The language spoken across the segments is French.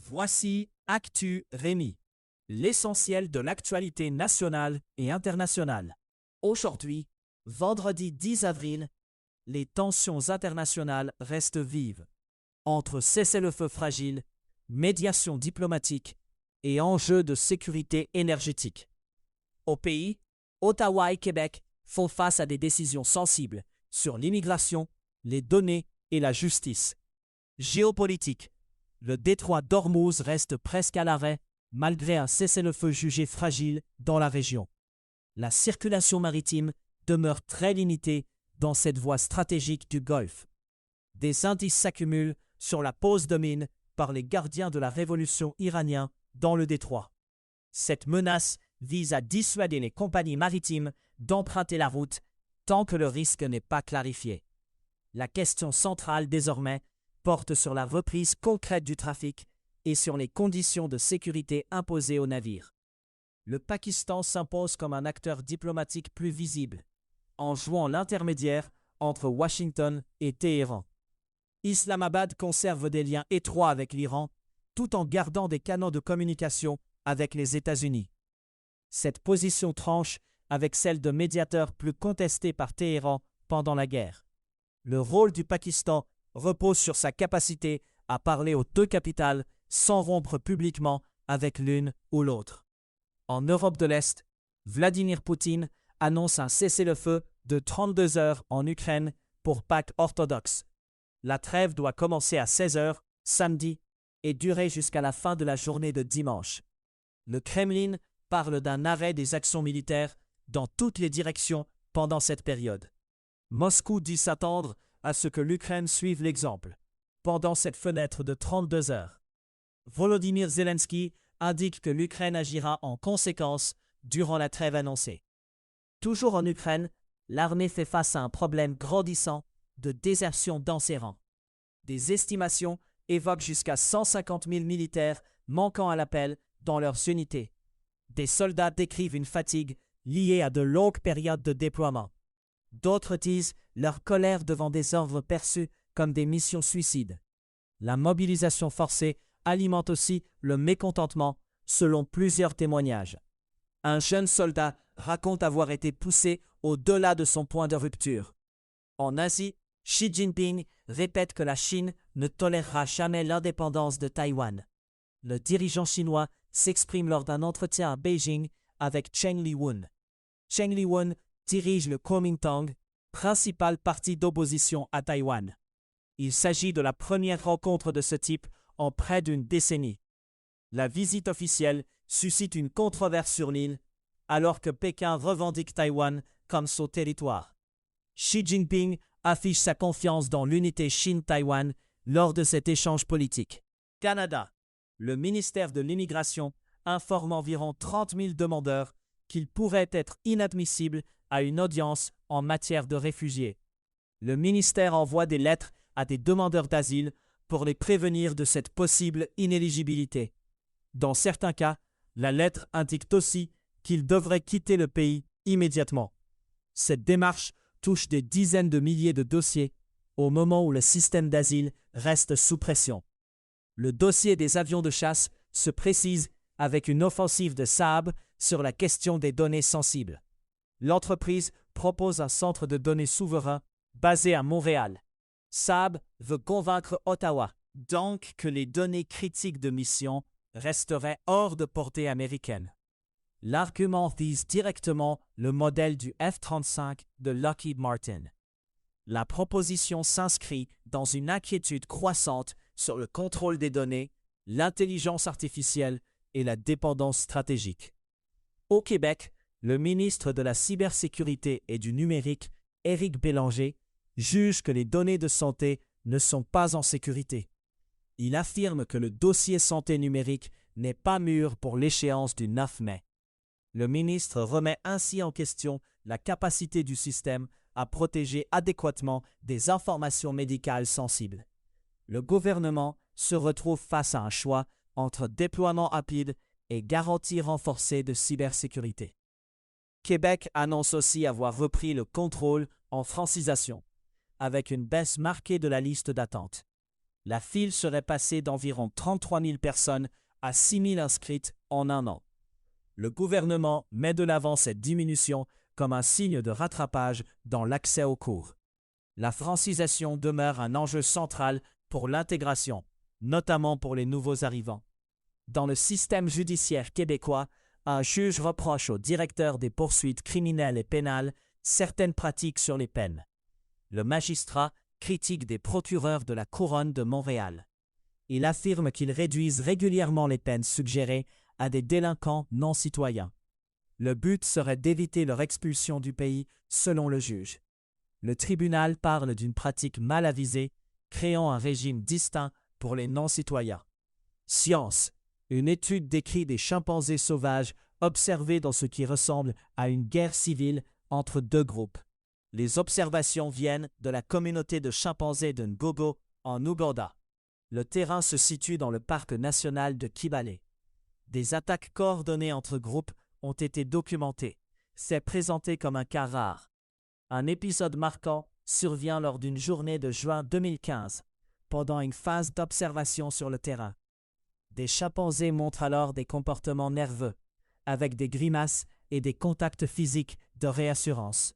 Voici Actu Rémi, l'essentiel de l'actualité nationale et internationale. Aujourd'hui, vendredi 10 avril, les tensions internationales restent vives. Entre cessez-le-feu fragile, médiation diplomatique et enjeux de sécurité énergétique. Au pays, Ottawa et Québec font face à des décisions sensibles sur l'immigration, les données et la justice. Géopolitique. Le détroit d'Ormuz reste presque à l'arrêt, malgré un cessez-le-feu jugé fragile dans la région. La circulation maritime demeure très limitée dans cette voie stratégique du Golfe. Des indices s'accumulent sur la pose de mines par les gardiens de la révolution iranienne dans le détroit. Cette menace vise à dissuader les compagnies maritimes d'emprunter la route tant que le risque n'est pas clarifié. La question centrale désormais porte sur la reprise concrète du trafic et sur les conditions de sécurité imposées aux navires. Le Pakistan s'impose comme un acteur diplomatique plus visible, en jouant l'intermédiaire entre Washington et Téhéran. Islamabad conserve des liens étroits avec l'Iran, tout en gardant des canaux de communication avec les États-Unis. Cette position tranche avec celle de médiateur plus contesté par Téhéran pendant la guerre. Le rôle du Pakistan repose sur sa capacité à parler aux deux capitales sans rompre publiquement avec l'une ou l'autre. En Europe de l'Est, Vladimir Poutine annonce un cessez-le-feu de 32 heures en Ukraine pour Pâques orthodoxe. La trêve doit commencer à 16 heures samedi et durer jusqu'à la fin de la journée de dimanche. Le Kremlin parle d'un arrêt des actions militaires dans toutes les directions pendant cette période. Moscou dit s'attendre à ce que l'Ukraine suive l'exemple pendant cette fenêtre de 32 heures. Volodymyr Zelensky indique que l'Ukraine agira en conséquence durant la trêve annoncée. Toujours en Ukraine, l'armée fait face à un problème grandissant de désertion dans ses rangs. Des estimations évoquent jusqu'à 150 000 militaires manquant à l'appel dans leurs unités. Des soldats décrivent une fatigue liée à de longues périodes de déploiement. D'autres disent leur colère devant des ordres perçus comme des missions suicides. La mobilisation forcée alimente aussi le mécontentement, selon plusieurs témoignages. Un jeune soldat raconte avoir été poussé au-delà de son point de rupture. En Asie, Xi Jinping répète que la Chine ne tolérera jamais l'indépendance de Taïwan. Le dirigeant chinois s'exprime lors d'un entretien à Beijing avec Cheng Li-won. Cheng Li-won dirige le Kuomintang, principal parti d'opposition à Taïwan. Il s'agit de la première rencontre de ce type en près d'une décennie. La visite officielle suscite une controverse sur l'île, alors que Pékin revendique Taïwan comme son territoire. Xi Jinping affiche sa confiance dans l'unité Chine-Taïwan lors de cet échange politique. Canada. Le ministère de l'Immigration informe environ 30 000 demandeurs qu'ils pourraient être inadmissibles à une audience en matière de réfugiés. Le ministère envoie des lettres à des demandeurs d'asile pour les prévenir de cette possible inéligibilité. Dans certains cas, la lettre indique aussi qu'ils devraient quitter le pays immédiatement. Cette démarche touche des dizaines de milliers de dossiers au moment où le système d'asile reste sous pression. Le dossier des avions de chasse se précise avec une offensive de Saab sur la question des données sensibles. L'entreprise propose un centre de données souverain basé à Montréal. Saab veut convaincre Ottawa, donc, que les données critiques de mission resteraient hors de portée américaine. L'argument vise directement le modèle du F-35 de Lockheed Martin. La proposition s'inscrit dans une inquiétude croissante sur le contrôle des données, l'intelligence artificielle et la dépendance stratégique. Au Québec, le ministre de la Cybersécurité et du Numérique, Éric Bélanger, juge que les données de santé ne sont pas en sécurité. Il affirme que le dossier santé numérique n'est pas mûr pour l'échéance du 9 mai. Le ministre remet ainsi en question la capacité du système à protéger adéquatement des informations médicales sensibles. Le gouvernement se retrouve face à un choix entre déploiement rapide et garantie renforcée de cybersécurité. Québec annonce aussi avoir repris le contrôle en francisation, avec une baisse marquée de la liste d'attente. La file serait passée d'environ 33 000 personnes à 6 000 inscrites en un an. Le gouvernement met de l'avant cette diminution comme un signe de rattrapage dans l'accès aux cours. La francisation demeure un enjeu central pour l'intégration, notamment pour les nouveaux arrivants. Dans le système judiciaire québécois, un juge reproche au directeur des poursuites criminelles et pénales certaines pratiques sur les peines. Le magistrat critique des procureurs de la Couronne de Montréal. Il affirme qu'ils réduisent régulièrement les peines suggérées à des délinquants non citoyens. Le but serait d'éviter leur expulsion du pays, selon le juge. Le tribunal parle d'une pratique mal avisée, créant un régime distinct pour les non-citoyens. Science. Une étude décrit des chimpanzés sauvages observés dans ce qui ressemble à une guerre civile entre deux groupes. Les observations viennent de la communauté de chimpanzés de Ngogo, en Ouganda. Le terrain se situe dans le parc national de Kibale. Des attaques coordonnées entre groupes ont été documentées. C'est présenté comme un cas rare. Un épisode marquant survient lors d'une journée de juin 2015, pendant une phase d'observation sur le terrain. Des chimpanzés montrent alors des comportements nerveux, avec des grimaces et des contacts physiques de réassurance.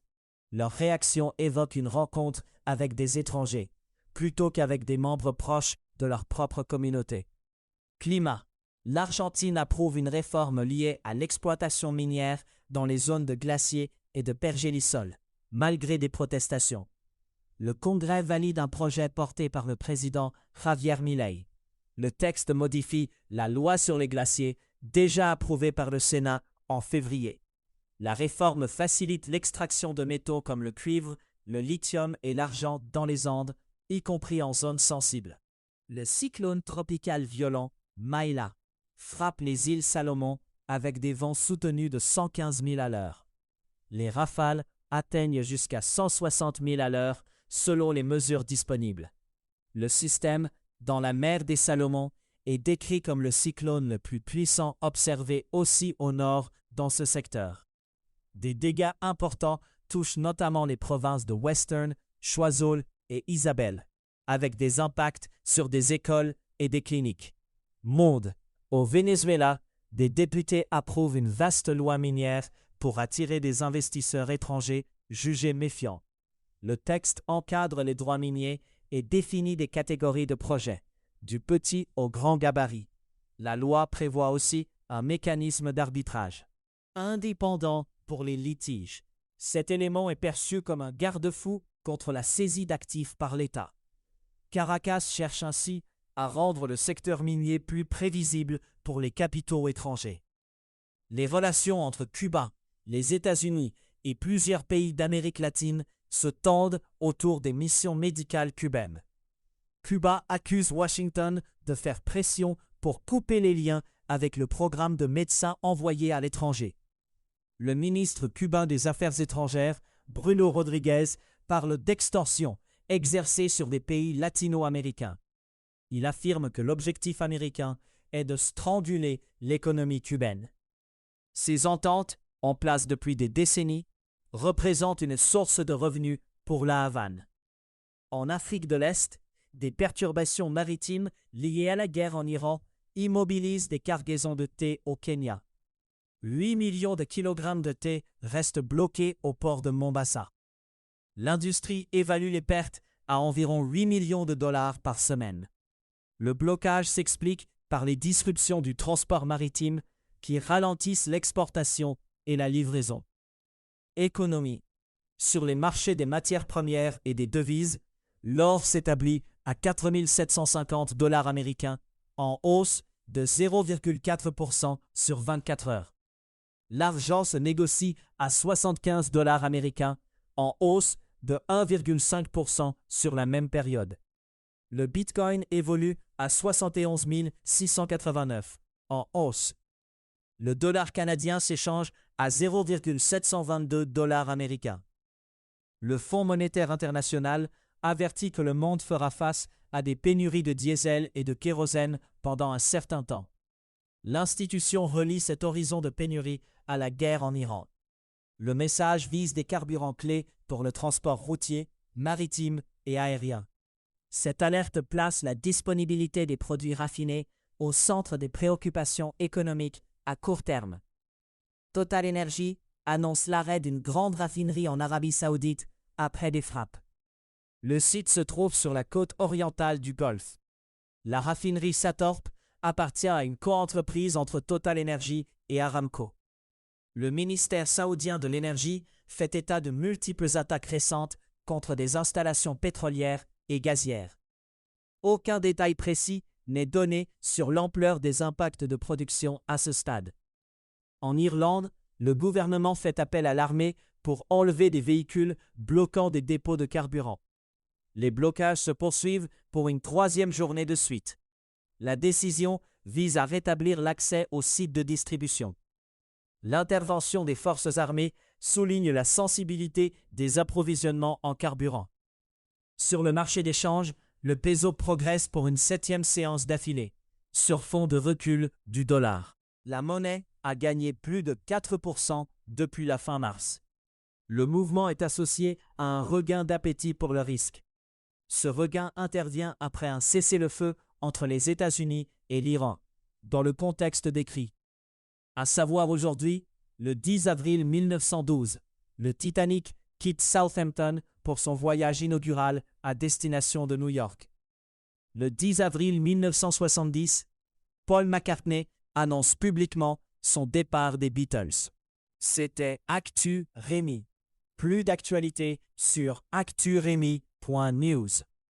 Leur réaction évoque une rencontre avec des étrangers, plutôt qu'avec des membres proches de leur propre communauté. Climat. L'Argentine approuve une réforme liée à l'exploitation minière dans les zones de glaciers et de pergélisol, malgré des protestations. Le Congrès valide un projet porté par le président Javier Milei. Le texte modifie la loi sur les glaciers, déjà approuvée par le Sénat en février. La réforme facilite l'extraction de métaux comme le cuivre, le lithium et l'argent dans les Andes, y compris en zone sensible. Le cyclone tropical violent, Maïla, frappe les îles Salomon avec des vents soutenus de 115 000 à l'heure. Les rafales atteignent jusqu'à 160 000 à l'heure selon les mesures disponibles. Le système, dans la mer des Salomon, est décrit comme le cyclone le plus puissant observé aussi au nord dans ce secteur. Des dégâts importants touchent notamment les provinces de Western, Choiseul et Isabelle, avec des impacts sur des écoles et des cliniques. Monde. Au Venezuela, des députés approuvent une vaste loi minière pour attirer des investisseurs étrangers jugés méfiants. Le texte encadre les droits miniers et définit des catégories de projets, du petit au grand gabarit. La loi prévoit aussi un mécanisme d'arbitrage indépendant pour les litiges. Cet élément est perçu comme un garde-fou contre la saisie d'actifs par l'État. Caracas cherche ainsi à rendre le secteur minier plus prévisible pour les capitaux étrangers. Les relations entre Cuba, les États-Unis et plusieurs pays d'Amérique latine se tendent autour des missions médicales cubaines. Cuba accuse Washington de faire pression pour couper les liens avec le programme de médecins envoyés à l'étranger. Le ministre cubain des Affaires étrangères, Bruno Rodriguez, parle d'extorsion exercée sur des pays latino-américains. Il affirme que l'objectif américain est de stranguler l'économie cubaine. Ces ententes, en place depuis des décennies, représentent une source de revenus pour la Havane. En Afrique de l'Est, des perturbations maritimes liées à la guerre en Iran immobilisent des cargaisons de thé au Kenya. 8 millions de kilogrammes de thé restent bloqués au port de Mombasa. L'industrie évalue les pertes à environ 8 millions de dollars par semaine. Le blocage s'explique par les disruptions du transport maritime qui ralentissent l'exportation et la livraison. Économie. Sur les marchés des matières premières et des devises, l'or s'établit à 4 750 $ américains, en hausse de 0,4% sur 24 heures. L'argent se négocie à 75 $ américains, en hausse de 1,5% sur la même période. Le Bitcoin évolue à 71 689, en hausse. Le dollar canadien s'échange à 0,722 $ américains. Le Fonds monétaire international avertit que le monde fera face à des pénuries de diesel et de kérosène pendant un certain temps. L'institution relie cet horizon de pénurie à la guerre en Iran. Le message vise des carburants clés pour le transport routier, maritime et aérien. Cette alerte place la disponibilité des produits raffinés au centre des préoccupations économiques à court terme. Total Energy annonce l'arrêt d'une grande raffinerie en Arabie Saoudite après des frappes. Le site se trouve sur la côte orientale du Golfe. La raffinerie Satorp appartient à une coentreprise entre Total Energy et Aramco. Le ministère saoudien de l'énergie fait état de multiples attaques récentes contre des installations pétrolières et gazières. Aucun détail précis n'est donné sur l'ampleur des impacts de production à ce stade. En Irlande, le gouvernement fait appel à l'armée pour enlever des véhicules bloquant des dépôts de carburant. Les blocages se poursuivent pour une 3e journée de suite. La décision vise à rétablir l'accès aux sites de distribution. L'intervention des forces armées souligne la sensibilité des approvisionnements en carburant. Sur le marché des changes, le peso progresse pour une 7e séance d'affilée, sur fond de recul du dollar. La monnaie a gagné plus de 4% depuis la fin mars. Le mouvement est associé à un regain d'appétit pour le risque. Ce regain intervient après un cessez-le-feu entre les États-Unis et l'Iran, dans le contexte décrit. À savoir aujourd'hui, le 10 avril 1912, le Titanic quitte Southampton pour son voyage inaugural à destination de New York. Le 10 avril 1970, Paul McCartney annonce publiquement son départ des Beatles. C'était Actu Rémi. Plus d'actualités sur acturemi.news.